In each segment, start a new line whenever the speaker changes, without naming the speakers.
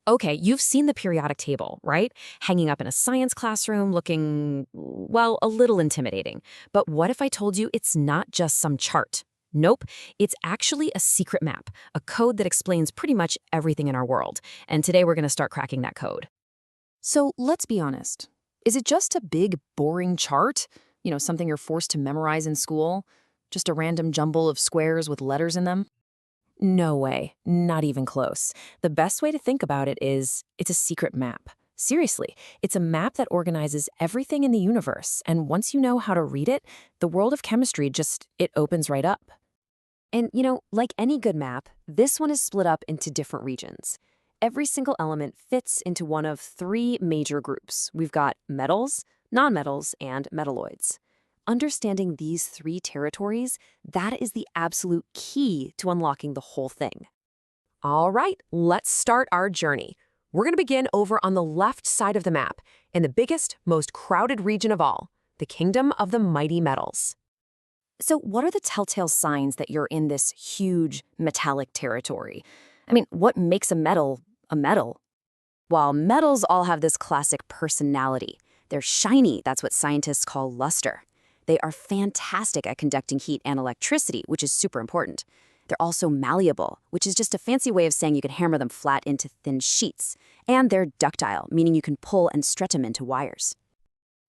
Okay, you've seen the periodic table, right? Hanging up in a science classroom looking, well, a little intimidating. But what if I told you it's not just some chart? Nope, it's actually a secret map, a code that explains pretty much everything in our world. And today we're going to start cracking that code.
So let's be honest. Is it just a big, boring chart? Something you're forced to memorize in school? Just a random jumble of squares with letters in them? No way. Not even close. The best way to think about it is it's a secret map. Seriously, it's a map that organizes everything in the universe, and once you know how to read it, the world of chemistry it opens right up.
And, like any good map, this one is split up into different regions. Every single element fits into one of three major groups. We've got metals, nonmetals, and metalloids. Understanding these three territories, that is the absolute key to unlocking the whole thing. All right, let's start our journey. We're going to begin over on the left side of the map, in the biggest, most crowded region of all, the Kingdom of the Mighty Metals.
So, what are the telltale signs that you're in this huge metallic territory? I mean, what makes a metal a metal? While metals all have this classic personality, they're shiny, that's what scientists call luster. They are fantastic at conducting heat and electricity, which is super important. They're also malleable, which is just a fancy way of saying you can hammer them flat into thin sheets. And they're ductile, meaning you can pull and stretch them into wires.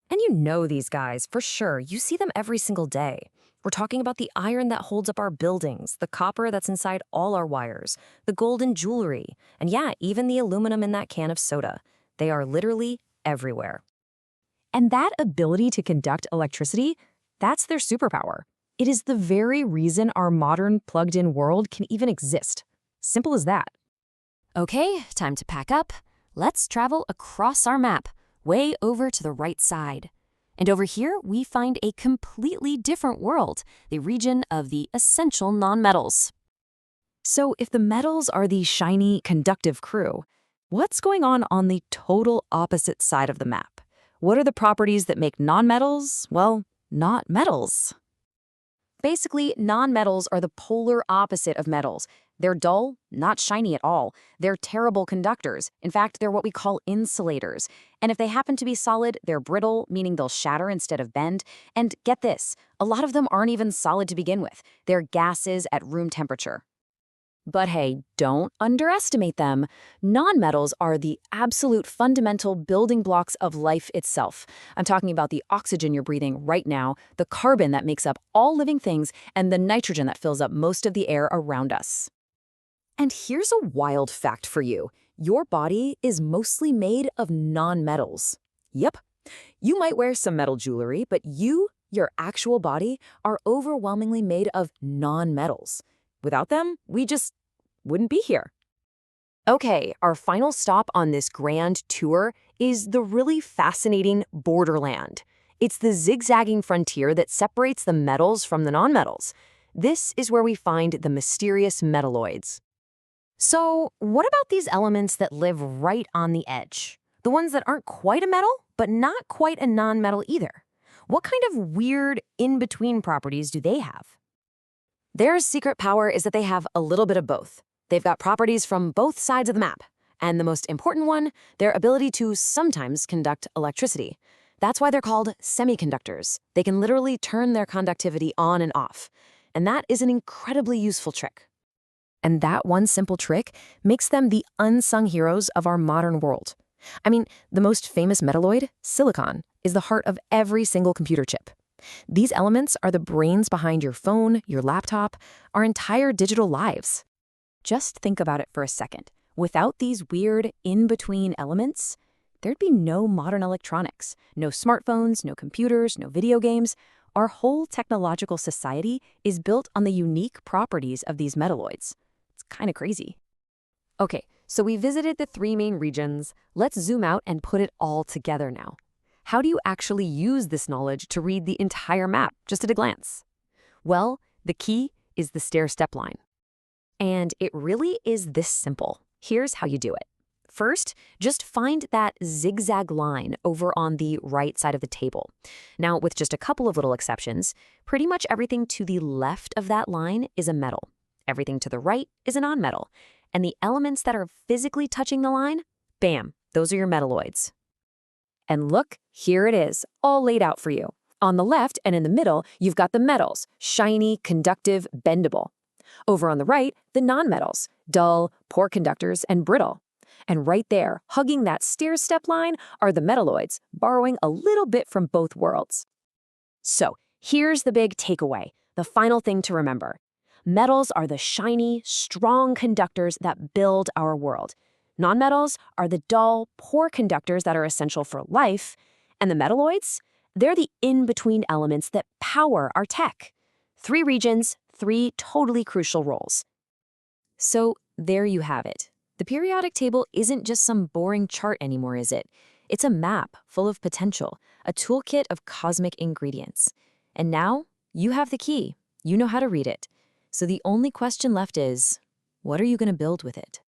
And you know these guys, for sure. You see them every single day. We're talking about the iron that holds up our buildings, the copper that's inside all our wires, the gold in jewelry, and yeah, even the aluminum in that can of soda. They are literally everywhere. And that ability to conduct electricity, that's their superpower. It is the very reason our modern plugged-in world can even exist. Simple as that. Okay, time to pack up. Let's travel across our map, way over to the right side. And over here, we find a completely different world, the region of the essential nonmetals.
So, if the metals are the shiny, conductive crew, what's going on the total opposite side of the map? What are the properties that make nonmetals, well, not metals?
Basically, nonmetals are the polar opposite of metals. They're dull, not shiny at all. They're terrible conductors. In fact, they're what we call insulators. And if they happen to be solid, they're brittle, meaning they'll shatter instead of bend. And get this, a lot of them aren't even solid to begin with. They're gases at room temperature. But hey, don't underestimate them. Nonmetals are the absolute fundamental building blocks of life itself. I'm talking about the oxygen you're breathing right now, the carbon that makes up all living things, and the nitrogen that fills up most of the air around us. And here's a wild fact for you. Your body is mostly made of nonmetals. Yep. You might wear some metal jewelry, but your actual body, are overwhelmingly made of nonmetals. Without them, we just wouldn't be here. Okay, our final stop on this grand tour is the really fascinating borderland. It's the zigzagging frontier that separates the metals from the nonmetals. This is where we find the mysterious metalloids. So, what about these elements that live right on the edge? The ones that aren't quite a metal, but not quite a nonmetal either. What kind of weird in-between properties do they have? Their secret power is that they have a little bit of both. They've got properties from both sides of the map. And the most important one, their ability to sometimes conduct electricity. That's why they're called semiconductors. They can literally turn their conductivity on and off. And that is an incredibly useful trick. And that one simple trick makes them the unsung heroes of our modern world. I mean, the most famous metalloid, silicon, is the heart of every single computer chip. These elements are the brains behind your phone, your laptop, our entire digital lives. Just think about it for a second. Without these weird in-between elements, there'd be no modern electronics, no smartphones, no computers, no video games. Our whole technological society is built on the unique properties of these metalloids. It's kind of crazy. Okay, so we visited the three main regions. Let's zoom out and put it all together now. How do you actually use this knowledge to read the entire map, just at a glance? Well, the key is the stair-step line. And it really is this simple. Here's how you do it. First, just find that zigzag line over on the right side of the table. Now, with just a couple of little exceptions, pretty much everything to the left of that line is a metal. Everything to the right is a nonmetal. And the elements that are physically touching the line, bam, those are your metalloids. And look, here it is, all laid out for you. On the left and in the middle, you've got the metals, shiny, conductive, bendable. Over on the right, the nonmetals, dull, poor conductors, and brittle. And right there, hugging that stair-step line, are the metalloids, borrowing a little bit from both worlds. So, here's the big takeaway, the final thing to remember. Metals are the shiny, strong conductors that build our world. Nonmetals are the dull, poor conductors that are essential for life. And the metalloids? They're the in-between elements that power our tech. 3 regions, 3 totally crucial roles. So there you have it. The periodic table isn't just some boring chart anymore, is it? It's a map full of potential, a toolkit of cosmic ingredients. And now, you have the key. You know how to read it. So the only question left is, what are you going to build with it?